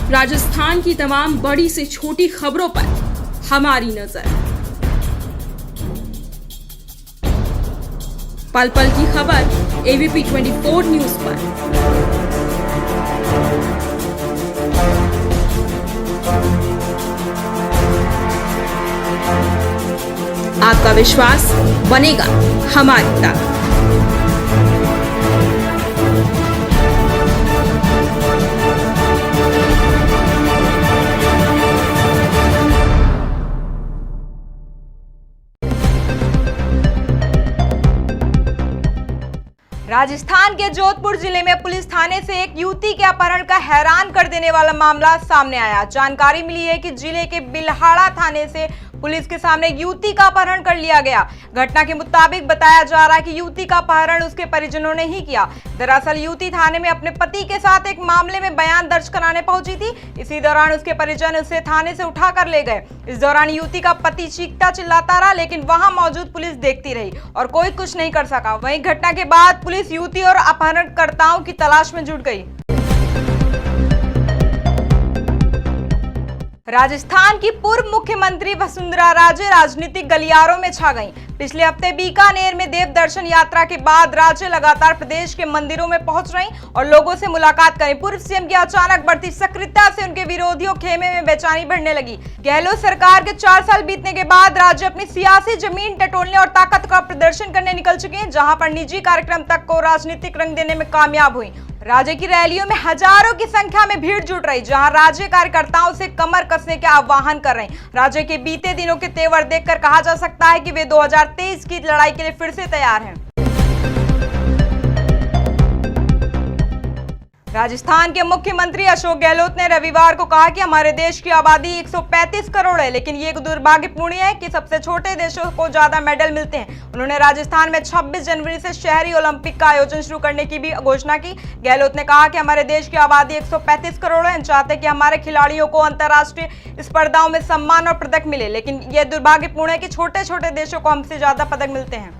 राजस्थान की तमाम बड़ी से छोटी खबरों पर हमारी नजर। पल पल की खबर एबीपी 24 न्यूज पर। आपका विश्वास बनेगा हमारी ताकत। राजस्थान के जोधपुर जिले में पुलिस थाने से एक युवती के अपहरण का हैरान कर देने वाला मामला सामने आया। जानकारी मिली है कि जिले के बिल्हाड़ा थाने से पुलिस के सामने युवती का अपहरण कर लिया गया। घटना के मुताबिक बताया जा रहा है कि युवती का अपहरण उसके परिजनों ने ही किया। दरअसल युवती थाने में अपने पति के साथ एक मामले में बयान दर्ज कराने पहुंची थी। इसी दौरान उसके परिजन उसे थाने से उठा कर ले गए। इस दौरान युवती का पति चीखता चिल्लाता रहा, लेकिन वहां मौजूद पुलिस देखती रही और कोई कुछ नहीं कर सका। वहीं घटना के बाद पुलिस युवती और अपहरणकर्ताओं की तलाश में जुट गई। राजस्थान की पूर्व मुख्यमंत्री वसुंधरा राजे राजनीतिक गलियारों में छा गईं। पिछले हफ्ते बीकानेर में देव दर्शन यात्रा के बाद राजे लगातार प्रदेश के मंदिरों में पहुंच रही और लोगों से मुलाकात करें। पूर्व सीएम की अचानक बढ़ती सक्रियता से उनके विरोधियों खेमे में बेचैनी बढ़ने लगी। गहलोत सरकार के 4 साल बीतने के बाद राज्य अपनी सियासी जमीन टटोलने और ताकत का प्रदर्शन करने निकल चुके हैं, जहां पर निजी कार्यक्रम तक को राजनीतिक रंग देने में कामयाब हुई। राज्य की रैलियों में हजारों की संख्या में भीड़ जुट रही, जहां राज्य कार्यकर्ताओं से कमर कसने के आह्वान कर रहे हैं। राज्य के बीते दिनों के तेवर देखकर कहा जा सकता है कि वे 2023 की लड़ाई के लिए फिर से तैयार हैं। राजस्थान के मुख्यमंत्री अशोक गहलोत ने रविवार को कहा कि हमारे देश की आबादी 135 करोड़ है, लेकिन ये दुर्भाग्यपूर्ण है कि सबसे छोटे देशों को ज्यादा मेडल मिलते हैं। उन्होंने राजस्थान में 26 जनवरी से शहरी ओलंपिक का आयोजन शुरू करने की भी घोषणा की। गहलोत ने कहा कि हमारे देश की आबादी 135 करोड़ है। हम चाहते हैं कि हमारे खिलाड़ियों को अंतर्राष्ट्रीय स्पर्धाओं में सम्मान और पदक मिले, लेकिन यह दुर्भाग्यपूर्ण है कि छोटे छोटे देशों को हमसे ज्यादा पदक मिलते हैं।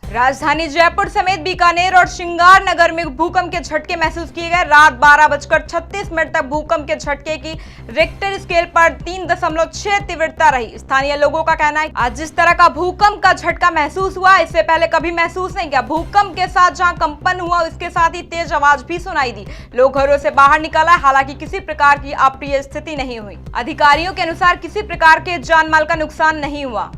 राजधानी जयपुर समेत बीकानेर और श्रृंगार नगर में भूकंप के झटके महसूस किए गए। रात 12:36 तक भूकंप के झटके की रिक्टर स्केल पर 3.6 तीव्रता रही। स्थानीय लोगों का कहना है आज जिस तरह का भूकंप का झटका महसूस हुआ, इससे पहले कभी महसूस नहीं किया। भूकंप के साथ जहां कंपन हुआ, उसके साथ ही तेज आवाज भी सुनाई दी। लोग घरों से बाहर निकला, हालांकि किसी प्रकार की अप्रिय स्थिति नहीं हुई। अधिकारियों के अनुसार किसी प्रकार के जान माल का नुकसान नहीं हुआ।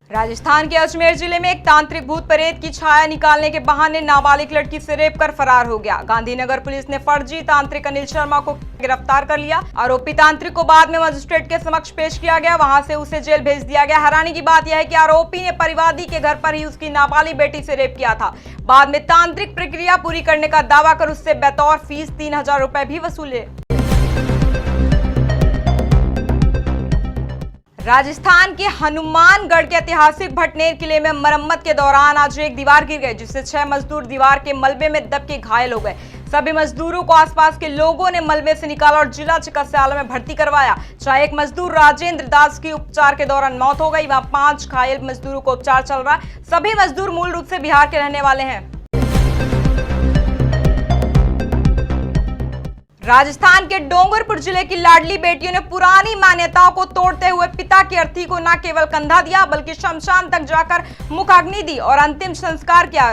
राजस्थान के अजमेर जिले में एक तांत्रिक भूत प्रेत की छाया निकालने के बहाने नाबालिग लड़की से रेप कर फरार हो गया। गांधीनगर पुलिस ने फर्जी तांत्रिक अनिल शर्मा को गिरफ्तार कर लिया। आरोपी तांत्रिक को बाद में मजिस्ट्रेट के समक्ष पेश किया गया, वहां से उसे जेल भेज दिया गया। हैरानी की बात यह है कि आरोपी ने परिवादी के घर पर ही उसकी नाबालिग बेटी से रेप किया था। बाद में तांत्रिक प्रक्रिया पूरी करने का दावा कर उससे बतौर फीस 3000 रुपए भी वसूले। राजस्थान के हनुमानगढ़ के ऐतिहासिक भटनेर किले में मरम्मत के दौरान आज एक दीवार गिर गई, जिससे 6 मजदूर दीवार के मलबे में दब के घायल हो गए। सभी मजदूरों को आसपास के लोगों ने मलबे से निकाला और जिला चिकित्सालय में भर्ती करवाया। जहां एक मजदूर राजेंद्र दास की उपचार के दौरान मौत हो गई, वहां 5 घायल मजदूरों को उपचार चल रहा है। सभी मजदूर मूल रूप से बिहार के रहने वाले हैं। राजस्थान के डोंगरपुर जिले की लाडली बेटियों ने पुरानी मान्यताओं को तोड़ते हुए पिता की अर्थी को न केवल कंधा दिया, बल्कि शमशान तक जाकर मुखाग्नि दी और अंतिम संस्कार किया।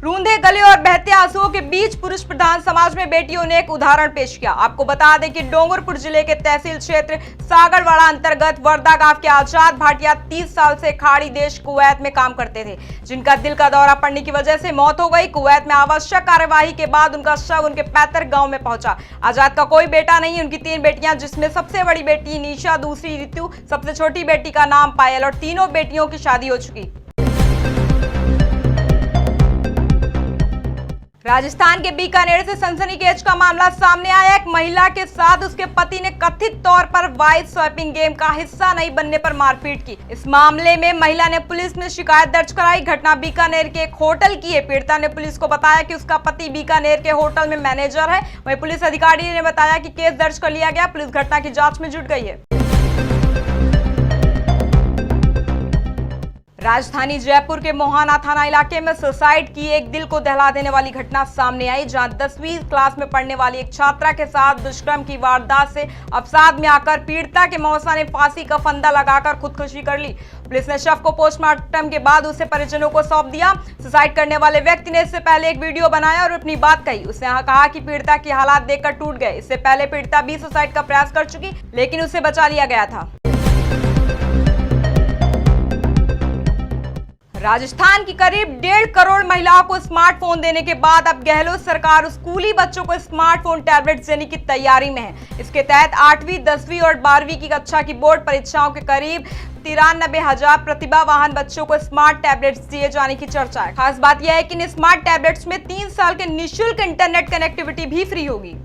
रूंधे गले और बहते आंसुओं के बीच पुरुष प्रधान समाज में बेटियों ने एक उदाहरण पेश किया। आपको बता दें कि डोंगरपुर जिले के तहसील क्षेत्र सागरवाड़ा अंतर्गत वर्दा गांव के आजाद भाटिया 30 साल से खाड़ी देश कुवैत में काम करते थे, जिनका दिल का दौरा पड़ने की वजह से मौत हो गई। कुवैत में आवश्यक कार्यवाही के बाद उनका शव उनके पैतृक गाँव में पहुंचा। आजाद का कोई बेटा नहीं, उनकी 3 बेटियां, जिसमें सबसे बड़ी बेटी निशा, दूसरी ऋतु, सबसे छोटी बेटी का नाम पायल और तीनों बेटियों की शादी हो चुकी। राजस्थान के बीकानेर से सनसनीखेज का मामला सामने आया। एक महिला के साथ उसके पति ने कथित तौर पर वाइफ स्वैपिंग गेम का हिस्सा नहीं बनने पर मारपीट की। इस मामले में महिला ने पुलिस में शिकायत दर्ज कराई। घटना बीकानेर के एक होटल की है। पीड़िता ने पुलिस को बताया कि उसका पति बीकानेर के होटल में मैनेजर है। वहीं पुलिस अधिकारी ने बताया कि केस दर्ज कर लिया गया। पुलिस घटना की जांच में जुट गई है। राजधानी जयपुर के मोहाना थाना इलाके में सुसाइड की एक दिल को दहला देने वाली घटना सामने आई, जहां 10वीं क्लास में पढ़ने वाली एक छात्रा के साथ दुष्कर्म की वारदात से अवसाद में आकर पीड़िता के मौसा ने फांसी का फंदा लगाकर खुदकुशी कर ली। पुलिस ने शव को पोस्टमार्टम के बाद उसे परिजनों को सौंप दिया। सुसाइड करने वाले व्यक्ति ने इससे पहले एक वीडियो बनाया और अपनी बात कही। उसने कहा कि पीड़िता के हालात देखकर टूट गए। इससे पहले पीड़िता भी सुसाइड का प्रयास कर चुकी, लेकिन उसे बचा लिया गया था। राजस्थान की करीब 1.5 करोड़ महिलाओं को स्मार्टफोन देने के बाद अब गहलोत सरकार स्कूली बच्चों को स्मार्टफोन टैबलेट देने की तैयारी में है। इसके तहत 8वीं, 10वीं और 12वीं की कक्षा की बोर्ड परीक्षाओं के करीब 93,000 प्रतिभावान बच्चों को स्मार्ट टैबलेट्स दिए जाने की चर्चा है। खास बात यह है कि इन स्मार्ट टैबलेट्स में 3 साल के निःशुल्क इंटरनेट कनेक्टिविटी भी फ्री होगी।